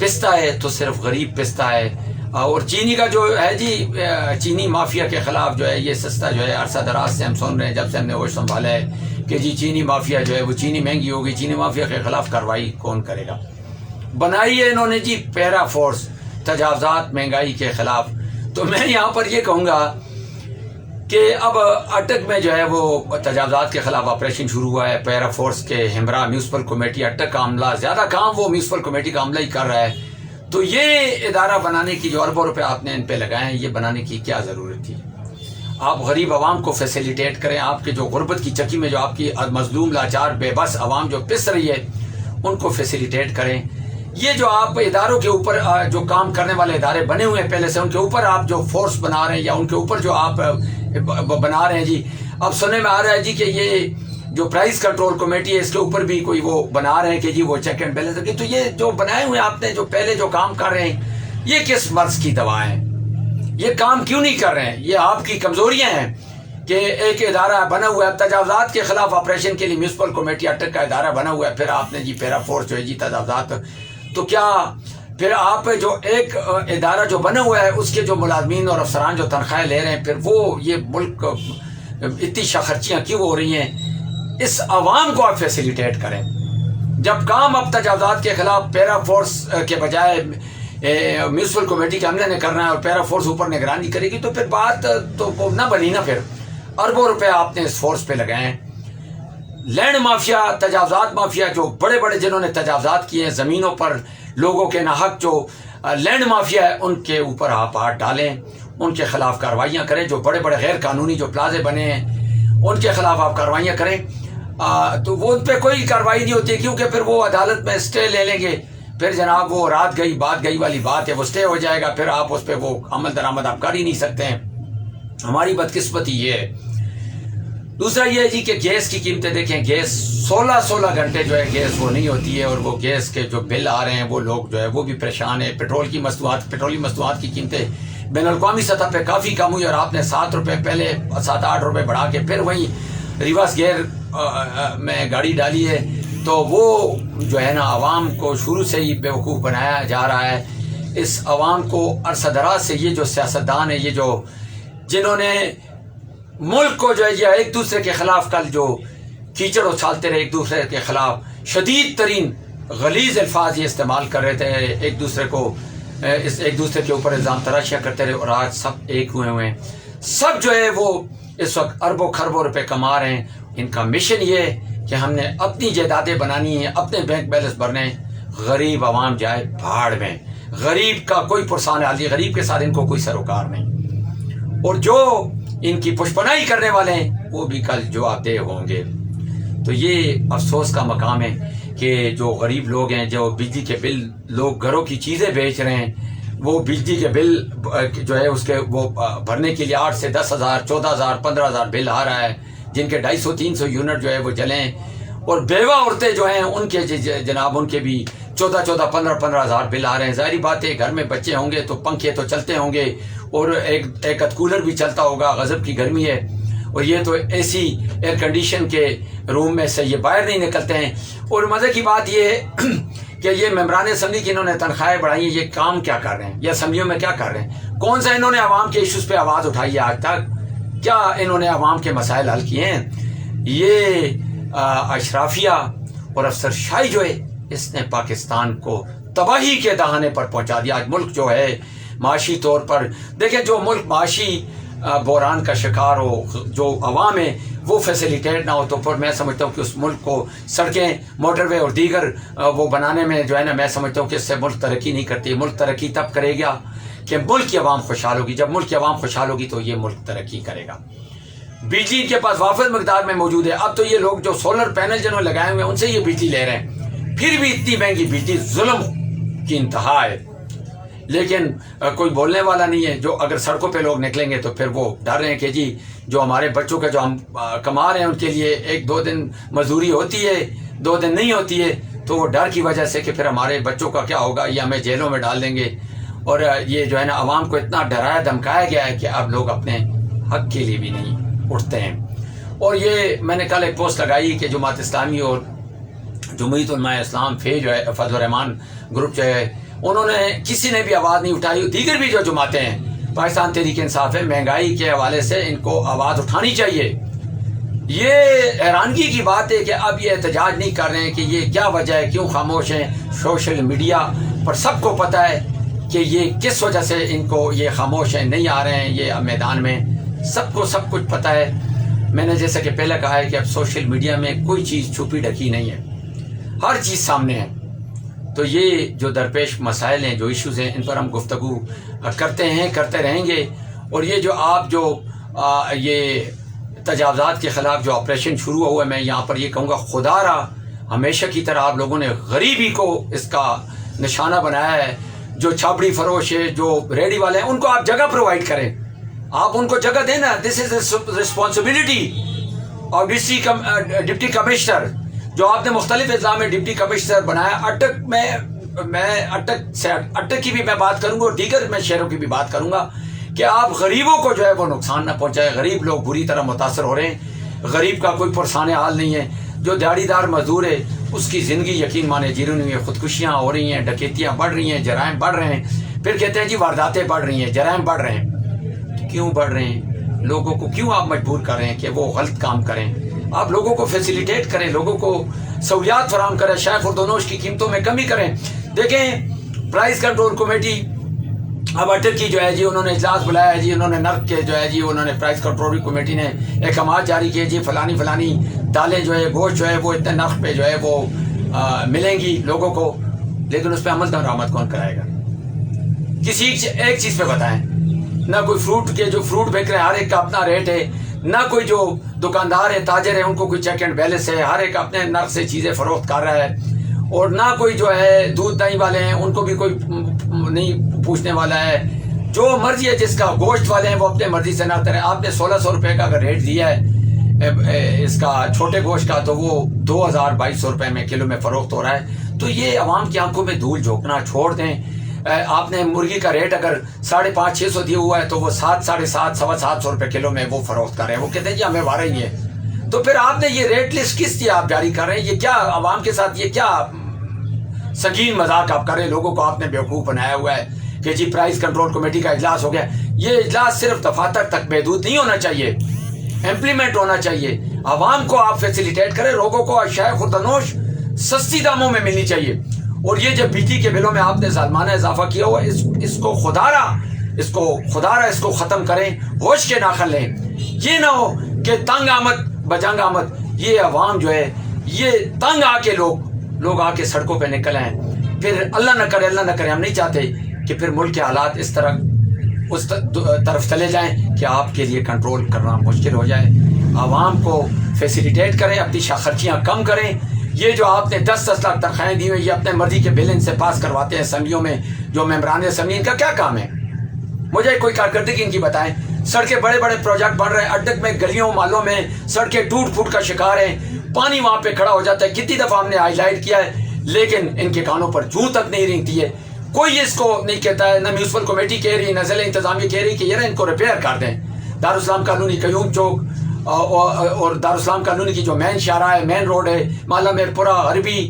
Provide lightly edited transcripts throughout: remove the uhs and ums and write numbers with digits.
پستا ہے تو صرف غریب پستا ہے. اور چینی کا جو ہے جی چینی مافیا کے خلاف جو ہے یہ سستا جو ہے عرصہ دراز سے ہم سن رہے ہیں جب سے ہم نے ہوش سنبھالا ہے کہ جی چینی مافیا جو ہے وہ چینی مہنگی ہوگی. چینی مافیا کے خلاف کارروائی کون کرے گا؟ بنائی ہے انہوں نے جی پیرا فورس تجاوزات مہنگائی کے خلاف. تو میں یہاں پر یہ کہوں گا کہ اب اٹک میں جو ہے وہ تجاوزات کے خلاف آپریشن شروع ہوا ہے. پیرا فورس کے ہمراہ میونسپل کمیٹی اٹک کا عملہ، زیادہ کام وہ میونسپل کمیٹی کا عملہ ہی کر رہا ہے. تو یہ ادارہ بنانے کی جو اربوں روپے آپ نے ان پہ لگائے ہیں، یہ بنانے کی کیا ضرورت تھی؟ آپ غریب عوام کو فیسیلیٹیٹ کریں. آپ کے جو غربت کی چکی میں جو آپ کی مظلوم لاچار بے بس عوام جو پس رہی ہے ان کو فیسیلیٹیٹ کریں. یہ جو آپ اداروں کے اوپر جو کام کرنے والے ادارے بنے ہوئے ہیں پہلے سے، ان کے اوپر آپ جو فورس بنا رہے ہیں یا ان کے اوپر جو آپ بنا رہے ہیں جی، اب سننے میں آ رہا ہے جی کہ یہ جو پرائز کنٹرول کمیٹی ہے اس کے اوپر بھی کوئی وہ بنا رہے ہیں کہ جی وہ چیک اینڈ بیلنس رکھے. تو یہ جو بنائے ہوئے آپ نے جو پہلے جو کام کر رہے ہیں، یہ کس مرض کی دوا ہیں؟ یہ کام کیوں نہیں کر رہے ہیں؟ یہ آپ کی کمزوریاں ہیں کہ ایک ادارہ بنا ہوا ہے تجاوزات کے خلاف آپریشن کے لیے، میونسپل کمیٹی اٹک کا ادارہ بنا ہوا ہے. پھر آپ نے جی پیرا فورس جو ہے جی تجاوزات، تو کیا پھر آپ جو ایک ادارہ جو بنا ہوا ہے اس کے جو ملازمین اور افسران جو تنخواہیں لے رہے ہیں، پھر وہ یہ ملک اتنی خرچیاں کیوں ہو رہی ہیں؟ اس عوام کو آپ فیسیلیٹیٹ کریں. جب کام اب تجاوزات کے خلاف پیرا فورس کے بجائے میونسپل کمیٹی کے عملے نے کرنا ہے اور پیرا فورس اوپر نگرانی کرے گی، تو پھر بات تو نہ بنی نا. پھر اربوں روپے آپ نے اس فورس پہ لگائے ہیں. لینڈ مافیا، تجاوزات مافیا، جو بڑے بڑے جنہوں نے تجاوزات کیے ہیں زمینوں پر لوگوں کے ناحق، جو لینڈ مافیا ہے، ان کے اوپر آپ ہاتھ ڈالیں، ان کے خلاف کارروائیاں کریں. جو بڑے بڑے غیر قانونی جو پلازے بنے ہیں ان کے خلاف آپ کارروائیاں کریں. تو وہ ان پہ کوئی کارروائی نہیں ہوتی کیونکہ پھر وہ عدالت میں اسٹے لے لیں گے. پھر جناب وہ رات گئی بات گئی والی بات ہے، وہ اسٹے ہو جائے گا، پھر آپ اس پہ وہ عمل درآمد آپ کر ہی نہیں سکتے ہیں. ہماری بدقسمتی یہ ہے. دوسرا یہ ہے جی کہ گیس کی قیمتیں دیکھیں. گیس 16 گھنٹے جو ہے گیس وہ نہیں ہوتی ہے، اور وہ گیس کے جو بل آ رہے ہیں وہ لوگ جو ہے وہ بھی پریشان ہیں. پیٹرولی مصنوعات کی قیمتیں بین الاقوامی سطح پہ کافی کم ہوئی، اور آپ نے 7 روپے پہلے 7-8 روپے بڑھا کے پھر وہیں ریورس گیئر میں گاڑی ڈالی ہے. تو وہ جو ہے نا عوام کو شروع سے ہی بیوقوف بنایا جا رہا ہے. اس عوام کو عرصہ دراز سے یہ جو سیاستدان ہیں، یہ جو جنہوں نے ملک کو جو ہے یہ ایک دوسرے کے خلاف کل جو کیچڑ اچھالتے رہے، ایک دوسرے کے خلاف شدید ترین غلیظ الفاظ یہ استعمال کر رہے تھے، ایک دوسرے کے اوپر الزام تراشیاں کرتے رہے، اور آج سب ایک ہوئے ہیں. سب جو ہے وہ اس وقت اربوں خربوں روپے کما رہے ہیں. ان کا مشن یہ ہے کہ ہم نے اپنی جائیدادیں بنانی ہیں، اپنے بینک بیلنس بھرنے ہیں. غریب عوام جائے بھاڑ میں. غریب کا کوئی پرسان حال نہیں، غریب کے ساتھ ان کو کوئی سروکار نہیں. اور جو ان کی پشپنائی کرنے والے ہیں وہ بھی کل جواب دہ ہوں گے. تو یہ افسوس کا مقام ہے کہ جو غریب لوگ ہیں، جو بجلی کے بل لوگ گھروں کی چیزیں بیچ رہے ہیں، وہ بجلی کے بل جو ہے اس کے وہ بھرنے کے لیے 8 سے 10,000 14,000 15,000 بل آ رہا ہے، جن کے 250-300 یونٹ جو ہے وہ جلیں. اور بیوہ عورتیں جو ہیں ان کے جناب ان کے بھی 14,000 15,000 بل آ رہے ہیں. ظاہری بات ہے گھر میں بچے ہوں گے تو پنکھے تو چلتے ہوں گے، اور ایک کولر بھی چلتا ہوگا. غضب کی گرمی ہے، اور یہ تو اے سی ایئر کنڈیشن کے روم میں سے یہ باہر نہیں نکلتے ہیں. اور مزے کی بات یہ ہے کہ یہ ممبران اسمبلی کی انہوں نے تنخواہیں بڑھائی ہیں، یہ کام کیا کر رہے ہیں؟ یہ اسمبلیوں میں کیا کر رہے ہیں؟ کون سا انہوں نے عوام کے ایشوز پہ آواز اٹھائی ہے آج تک؟ کیا انہوں نے عوام کے مسائل حل کیے ہیں؟ یہ اشرافیہ اور افسر شاہی جو ہے اس نے پاکستان کو تباہی کے دہانے پر پہنچا دیا. آج ملک جو ہے معاشی طور پر دیکھیں، جو ملک معاشی بحران کا شکار ہو، جو عوام ہے وہ فیسیلیٹیٹ نہ ہو، تو پھر میں سمجھتا ہوں کہ اس ملک کو سڑکیں، موٹر وے اور دیگر وہ بنانے میں جو ہے نا، میں سمجھتا ہوں کہ اس سے ملک ترقی نہیں کرتی. ملک ترقی تب کرے گا کہ ملک کی عوام خوشحال ہوگی. جب ملک کی عوام خوشحال ہوگی تو یہ ملک ترقی کرے گا. بجلی ان کے پاس وافر مقدار میں موجود ہے. اب تو یہ لوگ جو سولر پینل جنہوں نے لگائے ہوئے ہیں ان سے یہ بجلی لے رہے ہیں. پھر بھی اتنی مہنگی بجلی ظلم کی انتہا ہے، لیکن کوئی بولنے والا نہیں ہے. جو اگر سڑکوں پہ لوگ نکلیں گے تو پھر وہ ڈر رہے ہیں کہ جی جو ہمارے بچوں کا جو ہم کما رہے ہیں ان کے لیے 1-2 دن مزدوری ہوتی ہے، 2 دن نہیں ہوتی ہے، تو وہ ڈر کی وجہ سے کہ پھر ہمارے بچوں کا کیا ہوگا، یہ ہمیں جیلوں میں ڈال دیں گے. اور یہ جو ہے نا عوام کو اتنا ڈرایا دھمکایا گیا ہے کہ اب لوگ اپنے حق کے لیے بھی نہیں اٹھتے ہیں. اور یہ میں نے کل ایک پوسٹ لگائی کہ جماعت اسلامی اور جمہوریت علماء اسلام جو ہے فضل الرحمان گروپ جو ہے انہوں نے کسی نے بھی آواز نہیں اٹھائی. دیگر بھی جو جماعتیں ہیں, پاکستان تحریک انصاف ہے, مہنگائی کے حوالے سے ان کو آواز اٹھانی چاہیے. یہ حیرانگی کی بات ہے کہ اب یہ احتجاج نہیں کر رہے ہیں کہ یہ کیا وجہ ہے, کیوں خاموش ہیں. سوشل میڈیا پر سب کو پتہ ہے کہ یہ کس وجہ سے ان کو یہ خاموش ہیں, نہیں آ رہے ہیں یہ میدان میں. سب کو سب کچھ پتہ ہے. میں نے جیسا کہ پہلے کہا ہے کہ اب سوشل میڈیا میں کوئی چیز چھپی ڈھکی نہیں ہے, ہر چیز سامنے ہے. تو یہ جو درپیش مسائل ہیں, جو ایشوز ہیں, ان پر ہم گفتگو کرتے ہیں, کرتے رہیں گے. اور یہ جو آپ جو یہ تجاوزات کے خلاف جو آپریشن شروع ہوا ہے, میں یہاں پر یہ کہوں گا, خدا را ہمیشہ کی طرح آپ لوگوں نے غریبی کو اس کا نشانہ بنایا ہے. جو چھاپڑی فروش ہے, جو ریڈی والے ہیں, ان کو آپ جگہ پرووائڈ کریں, آپ ان کو جگہ دیں نا. دس از رسپانسبلٹی اور ڈپٹی کمشنر جو آپ نے مختلف اضلاع میں ڈپٹی کمشنر بنایا. اٹک میں اٹک کی بھی میں بات کروں گا اور دیگر میں شہروں کی بھی بات کروں گا کہ آپ غریبوں کو جو ہے وہ نقصان نہ پہنچائے. غریب لوگ بری طرح متاثر ہو رہے ہیں. غریب کا کوئی پرسان حال نہیں ہے. جو دیہڑی دار مزدور ہے اس کی زندگی یقین مانے جی رہی ہے. خودکشیاں ہو رہی ہیں, ڈکیتیاں بڑھ رہی ہیں, جرائم بڑھ رہے ہیں. پھر کہتے ہیں جی وارداتیں بڑھ رہی ہیں, جرائم بڑھ رہے ہیں. کیوں بڑھ رہے ہیں؟ لوگوں کو کیوں آپ مجبور کر رہے ہیں کہ وہ غلط کام کریں؟ آپ لوگوں کو فیسیلیٹیٹ کریں, لوگوں کو سہولیات فراہم کریں, شائع خوردونوش کی قیمتوں میں کمی کریں. دیکھیں پرائز کنٹرول کمیٹی اب اٹک کی جو ہے جی انہوں نے اجلاس بلایا ہے جی, انہوں نے نرک کے جو ہے جی انہوں نے پرائز کنٹرول کمیٹی نے احکامات جاری کیے جی فلانی دالیں جو ہے, گوشت جو ہے وہ اتنے نرخ پہ جو ہے وہ ملیں گی لوگوں کو. لیکن اس پہ عمل درآمد کون کرائے گا؟ کسی ایک چیز پہ بتائیں. نہ کوئی فروٹ کے جو فروٹ بیچ رہے ہیں ہر ایک کا اپنا ریٹ ہے, نہ کوئی جو دکاندار ہے تاجر ہے ان کو کوئی چیک اینڈ بیلنس ہے, ہر ایک اپنے نرخ سے چیزیں فروخت کر رہا ہے. اور نہ کوئی جو ہے دودھ دہی والے ہیں ان کو بھی کوئی نہیں پوچھنے والا ہے. جو مرضی ہے جس کا, گوشت والے ہیں وہ اپنے مرضی سے نہ کریں. آپ نے 1600 روپے کا اگر ریٹ دیا ہے اس کا چھوٹے گوشت کا تو وہ 2200 روپے میں کلو میں فروخت ہو رہا ہے. تو یہ عوام کی آنکھوں میں دھول جھونکنا چھوڑ دیں. آپ نے مرغی کا ریٹ اگر 550-600 دیا ہوا ہے تو وہ 700-750 750 روپے کلو میں وہ فروخت کر رہے ہیں. وہ کہتے ہیں جی ہمیں وارہ ہی ہے. تو پھر آپ نے یہ ریٹ لسٹ کس لیے آپ جاری کر رہے ہیں؟ یہ کیا عوام کے ساتھ یہ کیا سنگین مذاق آپ کر رہے ہیں؟ لوگوں کو آپ نے بیوقوف بنایا ہوا ہے کہ جی پرائز کنٹرول کمیٹی کا اجلاس ہو گیا. یہ اجلاس صرف دفاتر تک محدود نہیں ہونا چاہیے, امپلیمنٹ ہونا چاہیے. عوام کو آپ فیسیلیٹیٹ کریں, لوگوں کو شائع خوردونوش سستی داموں میں ملنی چاہیے. اور یہ جو بجلی کے بلوں میں آپ نے ظالمانہ اضافہ کیا ہوا اس کو خدا را اس کو ختم کریں, ہوش کے ناخن لیں. یہ نہ ہو کہ تنگ آمد بجنگ آمد یہ عوام جو ہے یہ تنگ آ کے لوگ آ کے سڑکوں پہ نکل آئیں. پھر اللہ نہ کرے ہم نہیں چاہتے کہ پھر ملک کے حالات اس طرف چلے جائیں کہ آپ کے لیے کنٹرول کرنا مشکل ہو جائے. عوام کو فیسیلیٹیٹ کریں, اپنی خرچیاں کم کریں. یہ جو آپ نے 10-10 لاکھ تنخواہیں دی ہوئی یہ اپنے مرضی کے بل ان سے پاس کرواتے ہیں اسمبلیوں میں. جو ممبران اسمبلی ان کا کیا کام ہے؟ مجھے کوئی کارکردگی ان کی بتائیں. سڑکیں بڑے پروجیکٹ بن رہے ہیں, اٹک میں گلیوں مالوں میں سڑکیں ٹوٹ پھوٹ کا شکار ہیں, پانی وہاں پہ کھڑا ہو جاتا ہے. کتنی دفعہ ہم نے ہائی لائٹ کیا ہے لیکن ان کے کانوں پر جوں تک نہیں رینگتی ہے. کوئی اس کو نہیں کہتا ہے, نہ میونسپل کمیٹی کہہ رہی, نہ ضلع انتظامیہ کہہ رہی کہ یہ ان کو ریپیئر کر دیں. دارالسلام کالونی, قیوم چوک اور دارالسلام کالونی کی جو مین شاہراہ ہے, مین روڈ ہے, مالا میر پورہ, عربی,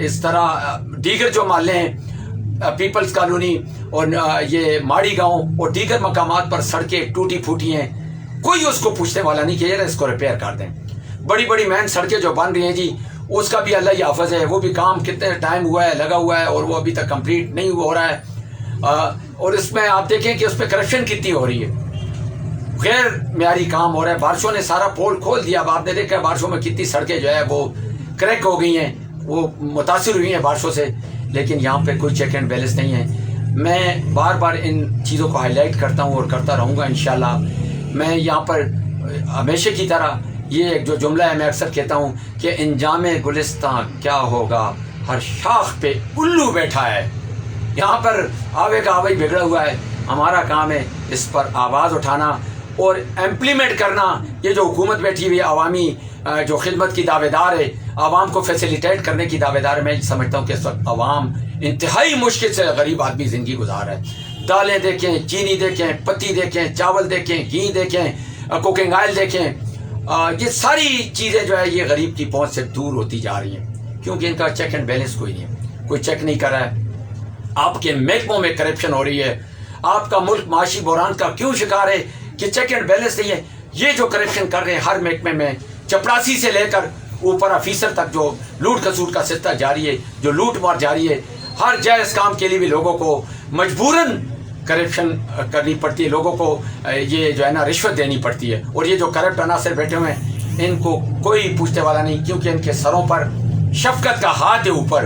اس طرح دیگر جو محلے ہیں, پیپلز کالونی اور یہ ماڑی گاؤں اور دیگر مقامات پر سڑکیں ٹوٹی پھوٹی ہیں. کوئی اس کو پوچھنے والا نہیں کہ یہ اس کو ریپیئر کر دیں. بڑی مین سڑکیں جو بن رہی ہیں جی اس کا بھی اللہ ہی حافظ ہے, وہ بھی کام کتنے ٹائم ہوا ہے, لگا ہوا ہے اور وہ ابھی تک کمپلیٹ نہیں ہو رہا ہے. اور اس میں آپ دیکھیں کہ اس پہ کرپشن کتنی ہو رہی ہے, غیر معیاری کام ہو رہا ہے. بارشوں نے سارا پول کھول دیا. اب آپ نے دیکھا بارشوں میں کتنی سڑکیں جو ہے وہ کریک ہو گئی ہیں, وہ متاثر ہوئی ہیں بارشوں سے, لیکن یہاں پہ کوئی چیک اینڈ بیلنس نہیں ہے. میں بار ان چیزوں کو ہائی لائٹ کرتا ہوں اور کرتا رہوں گا انشاءاللہ. میں یہاں پر ہمیشہ کی طرح یہ ایک جو جملہ ہے میں اکثر کہتا ہوں کہ انجام گلستاں کیا ہوگا, ہر شاخ پہ الو بیٹھا ہے. یہاں پر آوے کا آوے بگڑا ہوا ہے. ہمارا کام ہے اس پر آواز اٹھانا اور امپلیمنٹ کرنا. یہ جو حکومت بیٹھی ہوئی عوامی جو خدمت کی دعوے دار ہے, عوام کو فیسیلیٹیٹ کرنے کی دعوے دار ہے, میں سمجھتا ہوں کہ اس وقت عوام انتہائی مشکل سے غریب آدمی زندگی گزار رہا ہے. دالیں دیکھیں, چینی دیکھیں, پتی دیکھیں, چاول دیکھیں, گھی دیکھیں, کوکنگ آئل دیکھیں, یہ ساری چیزیں جو ہے یہ غریب کی پہنچ سے دور ہوتی جا رہی ہیں کیونکہ ان کا چیک اینڈ بیلنس کوئی نہیں ہے. کوئی چیک نہیں کر رہا ہے. آپ کے محکموں میں کرپشن ہو رہی ہے. آپ کا ملک معاشی بحران کا کیوں شکار ہے کہ چیک اینڈ بیلنس نہیں ہے. یہ جو کرپشن کر رہے ہیں ہر محکمے میں, چپڑاسی سے لے کر اوپر آفیسر تک, جو لوٹ کھسوٹ کا سلسلہ جاری ہے, جو لوٹ مار جاری ہے, ہر جائز کام کے لیے بھی لوگوں کو مجبوراً کرپشن کرنی پڑتی ہے, لوگوں کو یہ جو ہے نا رشوت دینی پڑتی ہے. اور یہ جو کرپٹ عناصر بیٹھے ہوئے ہیں ان کو کوئی پوچھنے والا نہیں, کیونکہ ان کے سروں پر شفقت کا ہاتھ ہے اوپر.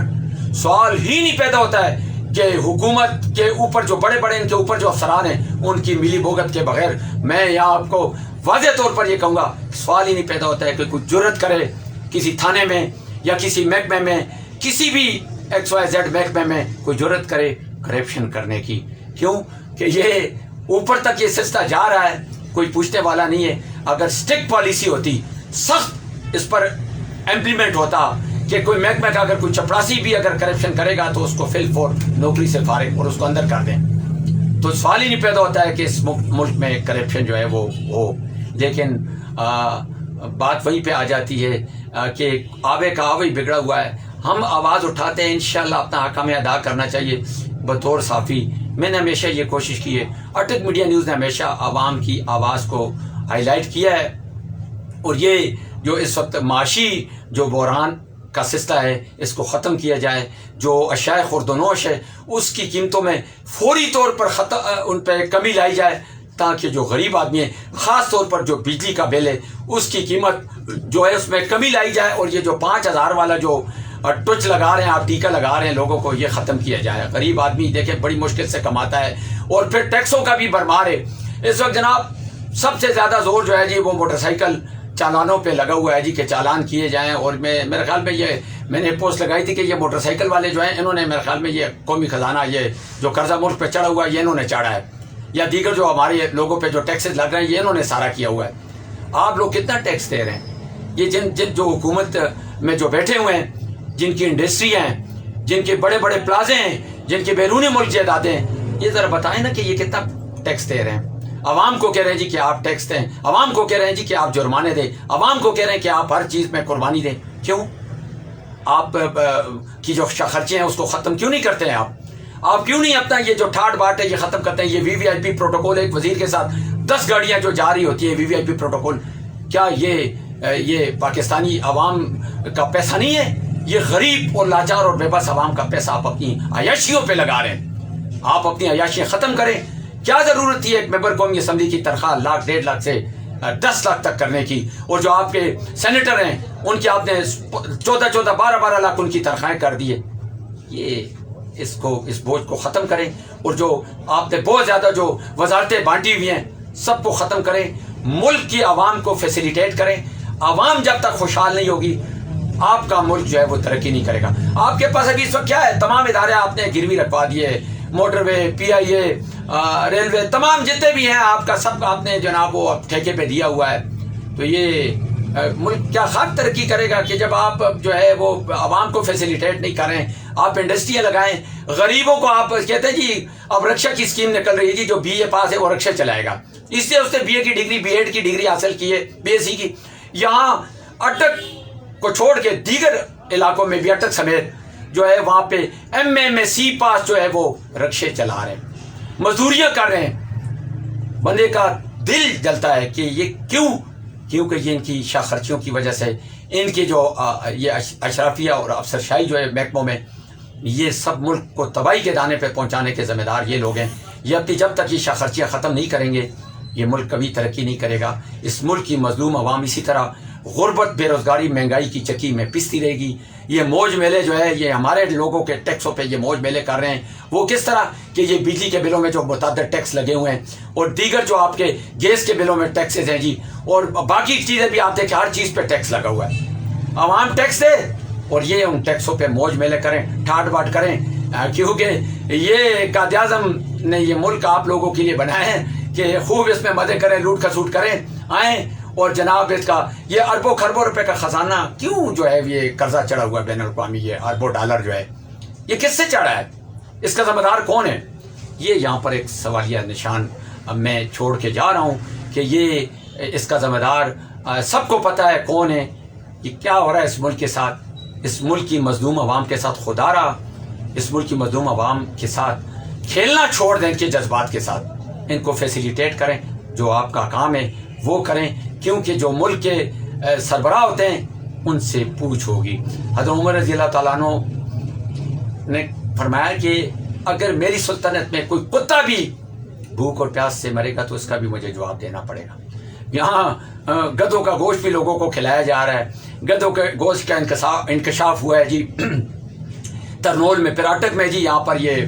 سوال ہی نہیں پیدا ہوتا ہے کہ حکومت کے اوپر جو بڑے بڑے ان کے اوپر جو افسران ہیں ان کی ملی بھگت کے بغیر, میں یہاں آپ کو واضح طور پر یہ کہوں گا, سوال ہی نہیں پیدا ہوتا ہے کہ کوئی جرت کرے کسی تھانے میں یا کسی محکمے میں, کسی بھی XYZ محکمے میں کوئی جرت کرے کرپشن کرنے کی. کیوں کہ یہ اوپر تک یہ سلسلہ جا رہا ہے, کوئی پوچھنے والا نہیں ہے. اگر اسٹرکٹ پالیسی ہوتی, سخت اس پر امپلیمنٹ ہوتا کہ کوئی محکمہ کا اگر کوئی چپڑاسی بھی اگر کرپشن کرے گا تو اس کو فل فور نوکری سے فارغ اور اس کو اندر کر دیں, تو سوال ہی نہیں پیدا ہوتا ہے کہ اس ملک میں کرپشن جو ہے وہ ہو. لیکن بات وہیں پہ آ جاتی ہے کہ آبے کا آبی بگڑا ہوا ہے. ہم آواز اٹھاتے ہیں, انشاءاللہ اپنا حق ہمیں ادا کرنا چاہیے. بطور صحافی میں نے ہمیشہ یہ کوشش کی ہے, اٹک میڈیا نیوز نے ہمیشہ عوام کی آواز کو ہائی لائٹ کیا ہے. اور یہ جو اس وقت معاشی جو بحران کا سلسلہ ہے اس کو ختم کیا جائے. جو اشیاء خوردونوش ہے اس کی قیمتوں میں فوری طور پر ان پہ کمی لائی جائے, تاکہ جو غریب آدمی ہے, خاص طور پر جو بجلی کا بل ہے, اس کی قیمت جو ہے اس میں کمی لائی جائے. اور یہ جو 5,000 والا جو ٹچ لگا رہے ہیں آپ, ٹیکا لگا رہے ہیں لوگوں کو, یہ ختم کیا جائے. غریب آدمی دیکھیں بڑی مشکل سے کماتا ہے, اور پھر ٹیکسوں کا بھی بھرمار ہے. اس وقت جناب سب سے زیادہ زور جو ہے جی وہ موٹر سائیکل چالانوں پہ لگا ہوا ہے جی, کہ چالان کیے جائیں. اور میرے خیال میں یہ میں نے پوسٹ لگائی تھی کہ یہ موٹر سائیکل والے جو ہیں انہوں نے میرے خیال میں یہ قومی خزانہ, یہ جو قرضہ ملک پہ چڑھا ہوا ہے یہ انہوں نے چڑھا ہے, یا دیگر جو ہمارے لوگوں پہ جو ٹیکسز لگ رہے ہیں یہ انہوں نے سارا کیا ہوا ہے. آپ لوگ کتنا ٹیکس دے رہے ہیں؟ یہ جن جو حکومت میں جو بیٹھے ہوئے ہیں, جن کی انڈسٹری ہیں, جن کے بڑے بڑے پلازے ہیں, جن کے بیرونی ملک جائیدادیں ہیں, یہ ذرا بتائیں نا کہ یہ کتنا ٹیکس دے رہے ہیں. عوام کو کہہ رہے ہیں جی کہ آپ ٹیکس دیں, عوام کو کہہ رہے ہیں جی کہ آپ جرمانے دیں, عوام کو کہہ رہے ہیں کہ آپ ہر چیز میں قربانی دیں. کیوں آپ کی جو خرچے ہیں اس کو ختم کیوں نہیں کرتے ہیں؟ آپ کیوں نہیں اپنا یہ جو ٹھاٹ باٹ ہے یہ ختم کرتے ہیں؟ یہ VVIP پروٹوکول, ایک وزیر کے ساتھ 10 گاڑیاں جو جا رہی ہوتی ہیں VVIP پروٹوکول, کیا یہ پاکستانی عوام کا پیسہ نہیں ہے؟ یہ غریب اور لاچار اور بے بس عوام کا پیسہ آپ اپنی عیاشیوں پہ لگا رہے ہیں. آپ اپنی عیاشیاں ختم کریں. کیا ضرورت تھی ایک ممبر قومی اسمبلی کی تنخواہ 1,00,000 1.5 لاکھ سے 10 لاکھ تک کرنے کی؟ اور جو آپ کے سینیٹر ہیں ان کی آپ نے 14 12 لاکھ ان کی تنخواہیں کر دی ہے. یہ اس بوجھ کو ختم کریں. اور جو آپ نے بہت زیادہ جو وزارتیں بانٹی ہوئی ہیں سب کو ختم کریں. ملک کی عوام کو فیسیلیٹیٹ کریں. عوام جب تک خوشحال نہیں ہوگی آپ کا ملک جو ہے وہ ترقی نہیں کرے گا. آپ کے پاس ابھی اس وقت کیا ہے؟ تمام ادارے آپ نے گروی رکھوا دیے, موٹر وے, PIA, ریلوے, تمام جتنے بھی ہیں آپ کا سب آپ نے جناب وہ ٹھیکے پہ دیا ہوا ہے. تو یہ ملک کیا خاک ترقی کرے گا کہ جب آپ جو ہے وہ عوام کو فیسیلیٹیٹ نہیں کر رہے ہیں؟ آپ انڈسٹریاں لگائیں, غریبوں کو آپ کہتے ہیں جی اب رکشا کی اسکیم نکل رہی ہے جی, جو BA پاس ہے وہ رکشا چلائے گا. اس لیے اس نے BA کی ڈگری, B.Ed کی ڈگری حاصل کی ہے, BSc کی. یہاں اٹک کو چھوڑ کے دیگر علاقوں میں بھی اٹک سمیت جو ہے وہاں پہ MA پاس جو ہے وہ رکشے چلا رہے ہیں, مزدوریاں کر رہے ہیں. بندے کا دل جلتا ہے کہ یہ کیونکہ یہ ان کی شاہ خرچیوں کی وجہ سے, ان کی جو یہ اشرافیہ اور افسرشاہی جو ہے محکموں میں, یہ سب ملک کو تباہی کے دانے پہ پہنچانے کے ذمہ دار یہ لوگ ہیں. یہ اپنی جب تک یہ شاہ خرچیاں ختم نہیں کریں گے یہ ملک کبھی ترقی نہیں کرے گا. اس ملک کی مظلوم عوام اسی طرح غربت, بے روزگاری, مہنگائی کی چکی میں پستی رہے گی. یہ موج میلے جو ہے یہ ہمارے لوگوں کے ٹیکسوں پہ یہ موج میلے کر رہے ہیں. وہ کس طرح کہ یہ بجلی کے بلوں میں جو متعدد ٹیکس لگے ہوئے ہیں, اور دیگر جو آپ کے گیس کے بلوں میں ٹیکسز ہیں جی, اور باقی چیزیں بھی آپ دیکھیں ہر چیز پہ ٹیکس لگا ہوا ہے. عوام ٹیکس دے اور یہ ان ٹیکسوں پہ موج میلے کریں, ٹھاٹ باٹ کریں, کیونکہ یہ قائد اعظم نے یہ ملک آپ لوگوں کے لیے بنایا ہے کہ خوب اس میں مزے کریں, لوٹ کھسوٹ کریں, آئیں. اور جناب اس کا یہ اربوں خربوں روپے کا خزانہ کیوں جو ہے یہ قرضہ چڑھا ہوا ہے بین الاقوامی, یہ اربوں ڈالر جو ہے یہ کس سے چڑھا ہے؟ اس کا ذمہ دار کون ہے؟ یہ یہاں پر ایک سوالیہ نشان میں چھوڑ کے جا رہا ہوں کہ یہ اس کا ذمہ دار سب کو پتہ ہے کون ہے. یہ کیا ہو رہا ہے اس ملک کے ساتھ, اس ملک کی مظلوم عوام کے ساتھ؟ خدا را اس ملک کی مظلوم عوام کے ساتھ کھیلنا چھوڑ دیں، ان کے جذبات کے ساتھ ان کو فیسیلیٹیٹ کریں، جو آپ کا کام ہے وہ کریں، کیونکہ جو ملک کے سربراہ ہوتے ہیں ان سے پوچھ ہوگی۔ حضرت عمر رضی اللہ تعالیٰ عنہ نے فرمایا کہ اگر میری سلطنت میں کوئی کتا بھی بھوک اور پیاس سے مرے گا تو اس کا بھی مجھے جواب دینا پڑے گا۔ یہاں گدھوں کا گوشت بھی لوگوں کو کھلایا جا رہا ہے، گدھوں کے گوشت کا انکشاف ہوا ہے جی ترنول میں، پراٹک میں جی، یہاں پر یہ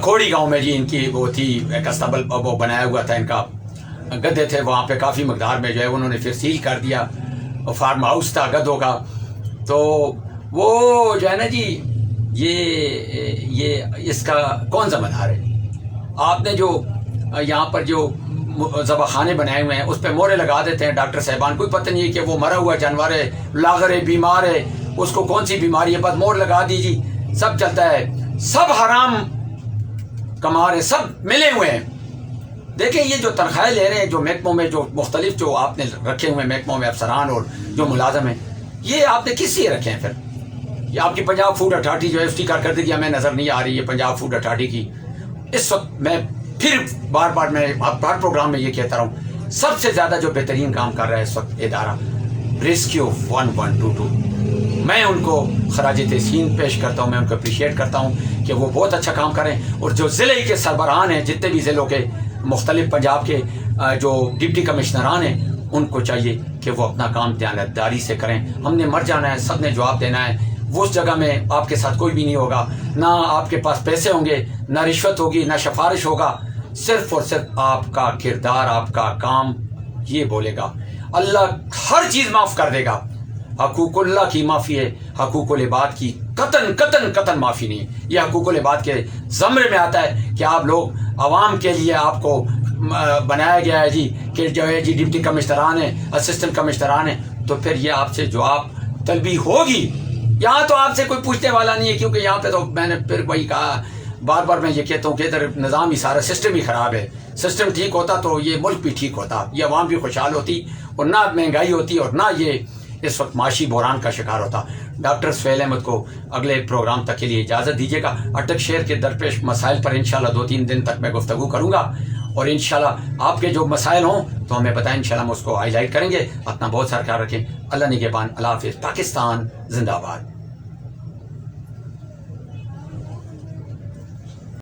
کھوڑی گاؤں میں جی ان کی وہ تھی ایک استبل وہ بنایا ہوا تھا، ان کا گدھے تھے وہاں پہ کافی مقدار میں جو ہے انہوں نے پھر سیل کر دیا، فارم ہاؤس تھا گدھوں کا، تو وہ جو ہے نا جی یہ اس کا کون ذمہ دار ہے؟ آپ نے جو یہاں پر جو ذبح خانے بنائے ہوئے ہیں اس پہ مورے لگا دیتے ہیں ڈاکٹر صاحبان، کوئی پتہ نہیں ہے کہ وہ مرا ہوا جانور ہے، لاغر ہے، بیمار ہے، اس کو کون سی بیماری ہے، بس مور لگا دیجیے سب چلتا ہے، سب حرام کما رہے، سب ملے ہوئے ہیں۔ دیکھیں یہ جو تنخواہیں لے رہے ہیں جو محکموں میں، جو مختلف جو آپ نے رکھے ہوئے محکموں میں افسران اور جو ملازم ہیں، یہ آپ نے کس لیے رکھے ہیں؟ پھر یہ آپ کی پنجاب فوڈ اتھارٹی جو ہے اس کی کارکردگی ہمیں نظر نہیں آ رہی ہے پنجاب فوڈ اتھارٹی کی۔ اس وقت میں پھر بار بار میں ہر پروگرام میں یہ کہتا رہا ہوں، سب سے زیادہ جو بہترین کام کر رہا ہے اس وقت ادارہ ریسکیو 1122، میں ان کو خراج تحسین پیش کرتا ہوں، میں ان کو اپریشیٹ کرتا ہوں کہ وہ بہت اچھا کام کریں، اور جو ضلع کے سربراہان ہیں جتنے بھی ضلعوں کے مختلف پنجاب کے جو ڈپٹی کمشنران ہیں ان کو چاہیے کہ وہ اپنا کام دیانتداری سے کریں۔ ہم نے مر جانا ہے، سب نے جواب دینا ہے، وہ اس جگہ میں آپ کے ساتھ کوئی بھی نہیں ہوگا، نہ آپ کے پاس پیسے ہوں گے، نہ رشوت ہوگی، نہ سفارش ہوگا، صرف اور صرف آپ کا کردار، آپ کا کام یہ بولے گا۔ اللہ ہر چیز معاف کر دے گا، حقوق اللہ کی معافی ہے، حقوق العباد کی قطن معافی نہیں۔ یہ حقوق العباد کے زمرے میں آتا ہے کہ آپ لوگ عوام کے لیے آپ کو بنایا گیا ہے جی کہ جو ہے جی ڈپٹی کمشنران ہیں، اسسٹنٹ کمشنران ہیں، تو پھر یہ آپ سے جواب طلبی ہوگی۔ یہاں تو آپ سے کوئی پوچھنے والا نہیں ہے، کیونکہ یہاں پہ تو میں نے پھر وہی کہا، بار بار میں یہ کہتا ہوں کہ ادھر نظام ہی سارا سسٹم ہی خراب ہے۔ سسٹم ٹھیک ہوتا تو یہ ملک بھی ٹھیک ہوتا، یہ عوام بھی خوشحال ہوتی، اور نہ مہنگائی ہوتی، اور نہ یہ اس وقت معاشی بحران کا شکار ہوتا۔ ڈاکٹر سہیل احمد کو اگلے پروگرام تک کے لیے اجازت دیجیے گا۔ اٹک شہر کے درپیش مسائل پر انشاءاللہ 2-3 دن تک میں گفتگو کروں گا، اور انشاءاللہ آپ کے جو مسائل ہوں تو ہمیں بتائیں، انشاءاللہ ہم اس کو ہائی لائٹ کریں گے۔ اپنا بہت سارا خیال رکھیں۔ اللہ نگہبان، اللہ حافظ۔ پاکستان زندہ باد۔